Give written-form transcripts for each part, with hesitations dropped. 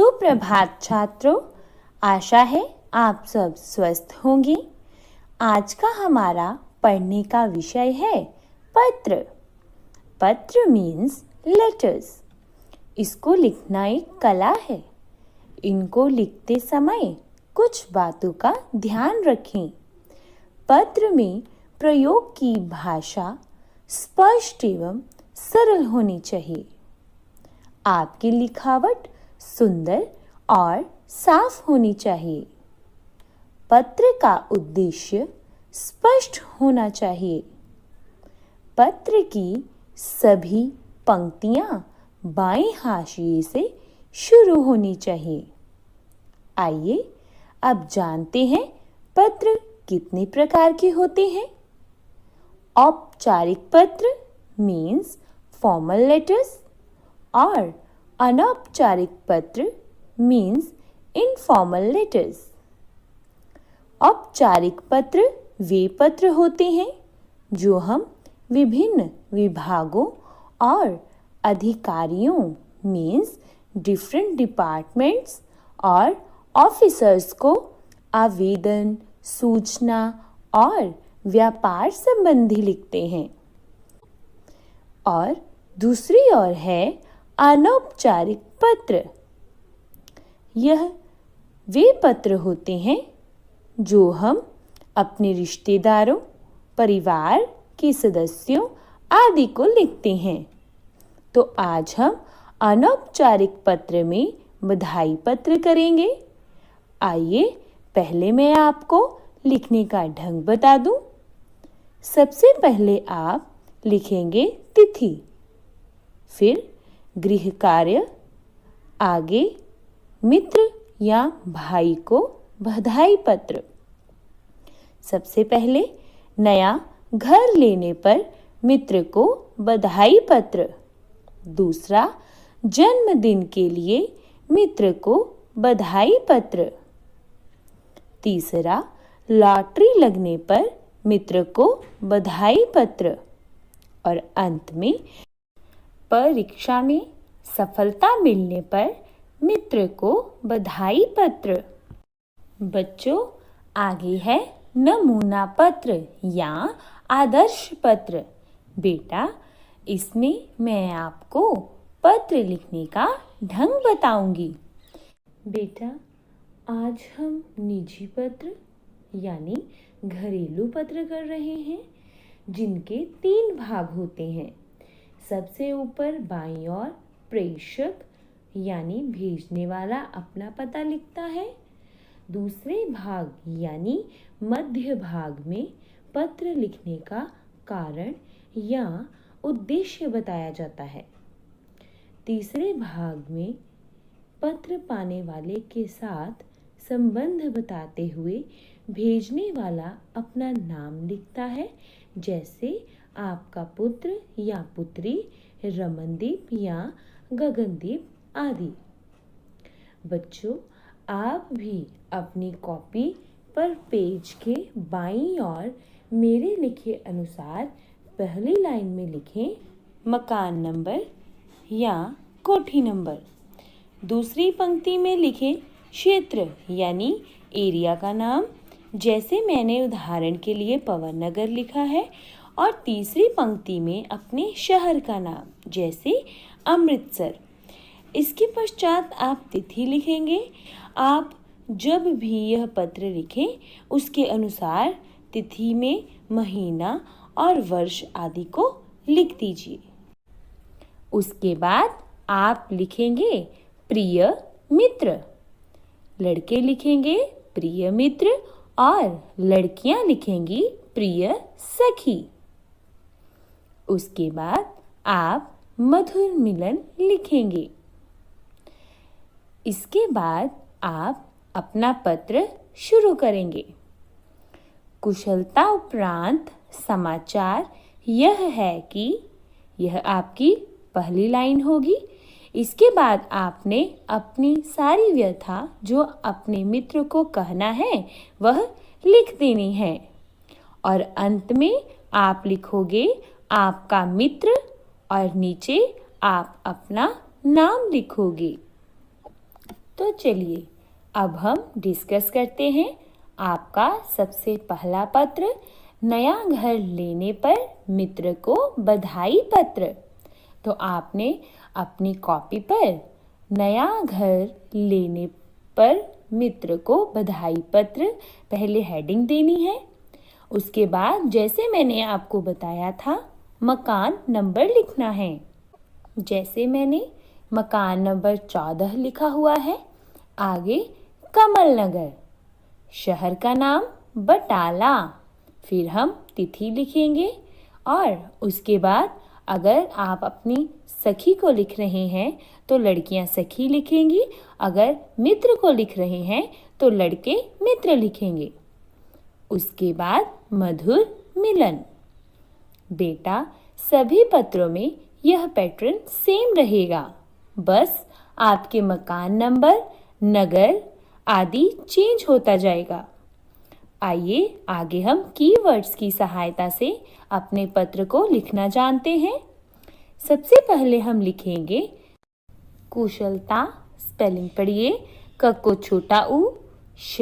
सुप्रभात छात्रों, आशा है आप सब स्वस्थ होंगे। आज का हमारा पढ़ने का विषय है पत्र। पत्र मीन्स लेटर्स। इसको लिखना एक कला है। इनको लिखते समय कुछ बातों का ध्यान रखें। पत्र में प्रयोग की भाषा स्पष्ट एवं सरल होनी चाहिए। आपकी लिखावट सुंदर और साफ होनी चाहिए। पत्र का उद्देश्य स्पष्ट होना चाहिए। पत्र की सभी पंक्तियां बाएं हाशिए से शुरू होनी चाहिए। आइए अब जानते हैं पत्र कितने प्रकार के होते हैं। औपचारिक पत्र मीन्स फॉर्मल लेटर्स और अनौपचारिक पत्र मीन्स इनफॉर्मल लेटर्स। औपचारिक पत्र वे पत्र होते हैं जो हम विभिन्न विभागों और अधिकारियों मीन्स डिफरेंट डिपार्टमेंट्स और ऑफिसर्स को आवेदन, सूचना और व्यापार संबंधी लिखते हैं। और दूसरी ओर है अनौपचारिक पत्र। यह वे पत्र होते हैं जो हम अपने रिश्तेदारों, परिवार के सदस्यों आदि को लिखते हैं। तो आज हम अनौपचारिक पत्र में बधाई पत्र करेंगे। आइए पहले मैं आपको लिखने का ढंग बता दूं। सबसे पहले आप लिखेंगे तिथि, फिर गृह कार्य, आगे मित्र या भाई को बधाई पत्र। सबसे पहले नया घर लेने पर मित्र को बधाई पत्र। दूसरा, जन्मदिन के लिए मित्र को बधाई पत्र। तीसरा, लॉटरी लगने पर मित्र को बधाई पत्र। और अंत में परीक्षा में सफलता मिलने पर मित्र को बधाई पत्र। बच्चों, आगे है नमूना पत्र या आदर्श पत्र। बेटा, इसमें मैं आपको पत्र लिखने का ढंग बताऊंगी। बेटा, आज हम निजी पत्र यानी घरेलू पत्र कर रहे हैं, जिनके 3 भाग होते हैं। सबसे ऊपर बाईं ओर प्रेषक यानी भेजने वाला अपना पता लिखता है। दूसरे भाग यानी मध्य भाग में पत्र लिखने का कारण या उद्देश्य बताया जाता है। तीसरे भाग में पत्र पाने वाले के साथ संबंध बताते हुए भेजने वाला अपना नाम लिखता है, जैसे आपका पुत्र या पुत्री, रमनदीप या गगनदीप आदि। बच्चों, आप भी अपनी कॉपी पर पेज के बाईं ओर मेरे लिखे अनुसार पहली लाइन में लिखें मकान नंबर या कोठी नंबर। दूसरी पंक्ति में लिखें क्षेत्र यानी एरिया का नाम, जैसे मैंने उदाहरण के लिए पवन नगर लिखा है। और तीसरी पंक्ति में अपने शहर का नाम, जैसे अमृतसर। इसके पश्चात आप तिथि लिखेंगे। आप जब भी यह पत्र लिखें उसके अनुसार तिथि में महीना और वर्ष आदि को लिख दीजिए। उसके बाद आप लिखेंगे प्रिय मित्र। लड़के लिखेंगे प्रिय मित्र और लड़कियां लिखेंगी प्रिय सखी। उसके बाद आप मधुर मिलन लिखेंगे। इसके बाद आप अपना पत्र शुरू करेंगे। कुशलता उपरांत समाचार यह है कि, यह आपकी पहली लाइन होगी। इसके बाद आपने अपनी सारी व्यथा जो अपने मित्र को कहना है वह लिख देनी है। और अंत में आप लिखोगे आपका मित्र और नीचे आप अपना नाम लिखोगे। तो चलिए अब हम डिस्कस करते हैं आपका सबसे पहला पत्र, नया घर लेने पर मित्र को बधाई पत्र। तो आपने अपनी कॉपी पर नया घर लेने पर मित्र को बधाई पत्र पहले हेडिंग देनी है। उसके बाद जैसे मैंने आपको बताया था मकान नंबर लिखना है। जैसे मैंने मकान नंबर 14 लिखा हुआ है। आगे कमल नगर, शहर का नाम बटाला, फिर हम तिथि लिखेंगे और उसके बाद अगर आप अपनी सखी को लिख रहे हैं तो लड़कियां सखी लिखेंगी, अगर मित्र को लिख रहे हैं तो लड़के मित्र लिखेंगे। उसके बाद मधुर मिलन। बेटा सभी पत्रों में यह पैटर्न सेम रहेगा, बस आपके मकान नंबर, नगर आदि चेंज होता जाएगा। आइए आगे हम कीवर्ड्स की सहायता से अपने पत्र को लिखना जानते हैं। सबसे पहले हम लिखेंगे कुशलता। स्पेलिंग पढ़िए। क को छोटा ऊ, श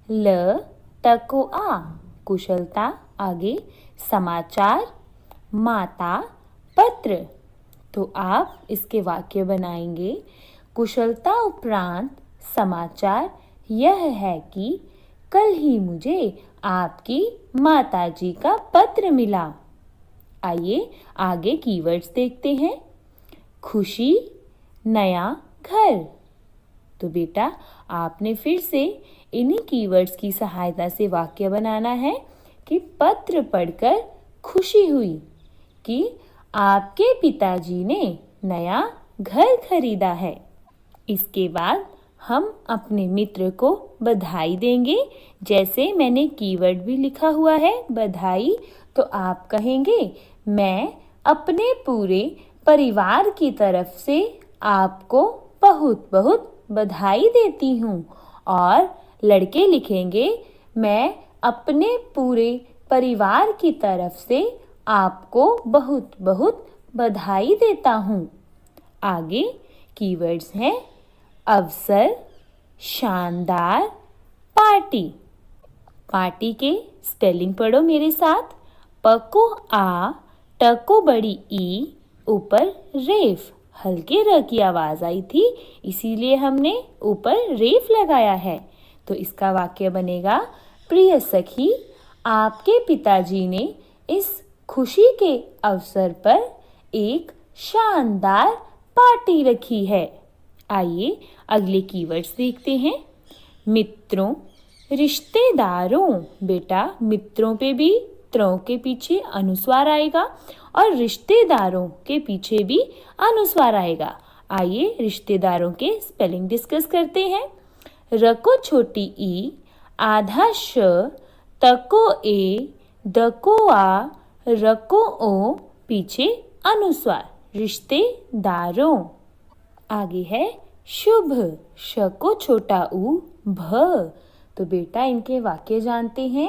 ल त को आ, कुशलता। आगे समाचार, माता, पत्र। तो आप इसके वाक्य बनाएंगे। कुशलता उपरांत समाचार यह है कि कल ही मुझे आपकी माताजी का पत्र मिला। आइए आगे कीवर्ड्स देखते हैं। खुशी, नया घर। तो बेटा आपने फिर से इन्हीं कीवर्ड्स की सहायता से वाक्य बनाना है कि पत्र पढ़कर खुशी हुई कि आपके पिताजी ने नया घर खरीदा है। इसके बाद हम अपने मित्र को बधाई देंगे। जैसे मैंने कीवर्ड भी लिखा हुआ है बधाई, तो आप कहेंगे मैं अपने पूरे परिवार की तरफ से आपको बहुत बहुत बधाई देती हूँ। और लड़के लिखेंगे मैं अपने पूरे परिवार की तरफ से आपको बहुत बहुत बधाई देता हूँ। आगे कीवर्ड्स हैं अवसर, शानदार, पार्टी। पार्टी के स्पेलिंग पढ़ो मेरे साथ। प को आ, ट को बड़ी ई, ऊपर रेफ, हल्के र की आवाज आई थी इसीलिए हमने ऊपर रेफ लगाया है। तो इसका वाक्य बनेगा प्रिय सखी, आपके पिताजी ने इस खुशी के अवसर पर एक शानदार पार्टी रखी है। आइए अगले कीवर्ड्स देखते हैं। मित्रों, रिश्तेदारों। बेटा मित्रों पे भी त्रों के पीछे अनुस्वार आएगा और रिश्तेदारों के पीछे भी अनुस्वार आएगा। आइए रिश्तेदारों के स्पेलिंग डिस्कस करते हैं। र को छोटी ई, आधा श, त को ए, द को आ, र को ओ, पीछे अनुस्वार, रिश्तेदारों। आगे है शुभ। श को छोटा ऊ, भ। तो बेटा इनके वाक्य जानते हैं।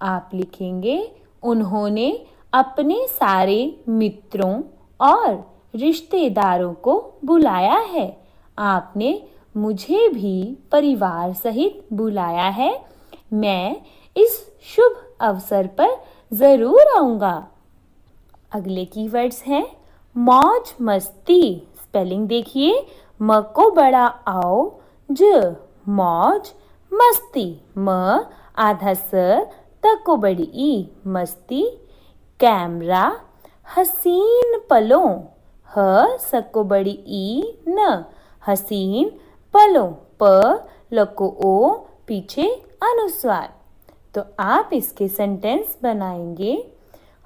आप लिखेंगे उन्होंने अपने सारे मित्रों और रिश्तेदारों को बुलाया है। आपने मुझे भी परिवार सहित बुलाया है। मैं इस शुभ अवसर पर जरूर आऊंगा। अगले कीवर्ड्स हैं मौज मस्ती। स्पेलिंग देखिए। म को बड़ा आओ, ज, मौज, मस्ती। म आधा स, त को बड़ी ई, मस्ती। कैमरा, हसीन पलों। ह स को बड़ी ई, न, हसीन पलों। प ल को ओ, पीछे अनुस्वार। तो आप इसके सेंटेंस बनाएंगे।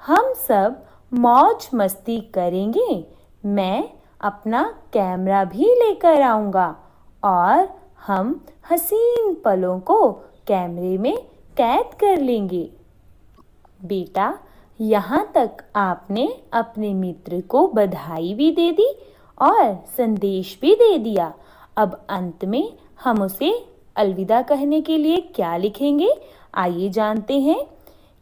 हम सब मौज मस्ती करेंगे। मैं अपना कैमरा भी लेकर आऊंगा और हम हसीन पलों को कैमरे में कैद कर लेंगे। बेटा यहाँ तक आपने अपने मित्र को बधाई भी दे दी और संदेश भी दे दिया। अब अंत में हम उसे अलविदा कहने के लिए क्या लिखेंगे, आइए जानते हैं।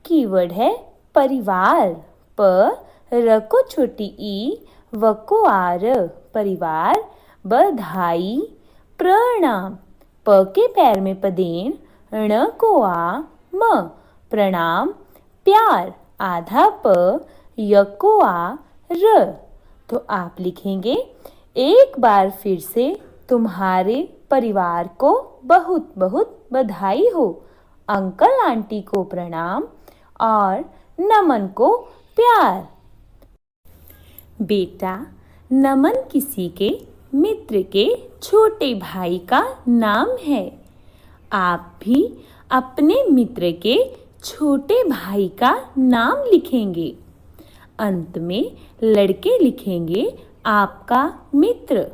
कीवर्ड है परिवार। प र को छोटी ई, व को आर, परिवार। बधाई, प्रणाम। प के पैर में पदेन, ण को आ, म प्रणाम। प्यार, आधा प, य को आ, र। तो आप लिखेंगे, एक बार फिर से तुम्हारे परिवार को बहुत बहुत बधाई हो। अंकल आंटी को प्रणाम और नमन को प्यार। बेटा, नमन किसी के मित्र के छोटे भाई का नाम है। आप भी अपने मित्र के छोटे भाई का नाम लिखेंगे। अंत में लड़के लिखेंगे आपका मित्र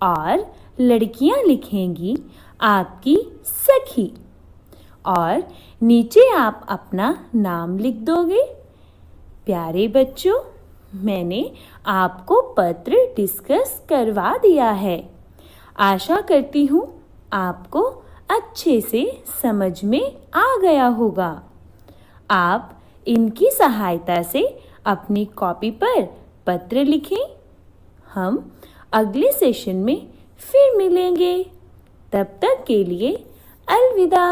और लड़कियां लिखेंगी आपकी सखी और नीचे आप अपना नाम लिख दोगे। प्यारे बच्चों, मैंने आपको पत्र डिस्कस करवा दिया है। आशा करती हूँ आपको अच्छे से समझ में आ गया होगा। आप इनकी सहायता से अपनी कॉपी पर पत्र लिखें। हम अगले सेशन में फिर मिलेंगे। तब तक के लिए अलविदा।